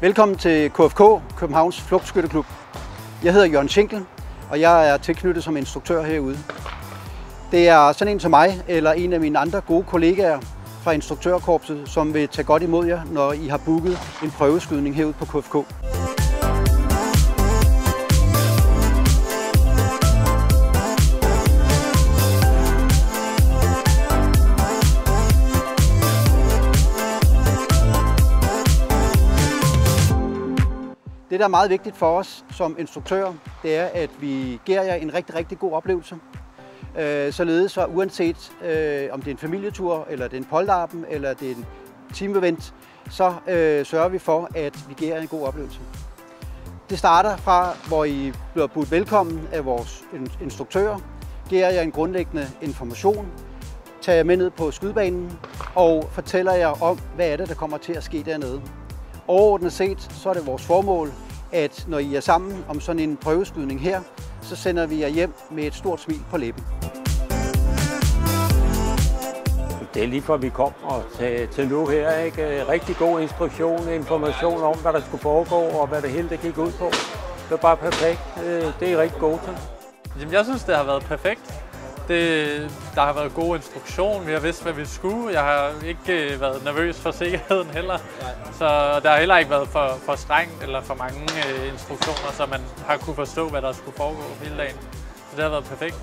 Velkommen til KFK, Københavns Flugtskytteklub. Jeg hedder Jørgen Schinkel, og jeg er tilknyttet som instruktør herude. Det er sådan en som mig, eller en af mine andre gode kollegaer fra instruktørkorpset, som vil tage godt imod jer, når I har booket en prøveskydning herude på KFK. Det, der er meget vigtigt for os som instruktører, det er, at vi giver jer en rigtig god oplevelse. Således så uanset om det er en familietur, eller det er en polterappen, eller det er en teamevent, så sørger vi for, at vi giver jer en god oplevelse. Det starter fra, hvor I bliver budt velkommen af vores instruktører, giver jer en grundlæggende information, tager jer med ned på skydebanen og fortæller jer om, hvad er det, der kommer til at ske dernede. Overordnet set, så er det vores formål, at når I er sammen om sådan en prøveskydning her, så sender vi jer hjem med et stort smil på læben. Det er lige for vi kom og til nu her, ikke? Rigtig god instruktion, information om, hvad der skulle foregå og hvad det hele det gik ud på. Det var bare perfekt. Det er rigtig godt til. Jamen, jeg synes, det har været perfekt. Der har været god instruktion, vi har vidst, hvad vi skulle. Jeg har ikke været nervøs for sikkerheden heller. Så der har heller ikke været for strengt eller for mange instruktioner, så man har kunne forstå, hvad der skulle foregå hele dagen. Så det har været perfekt.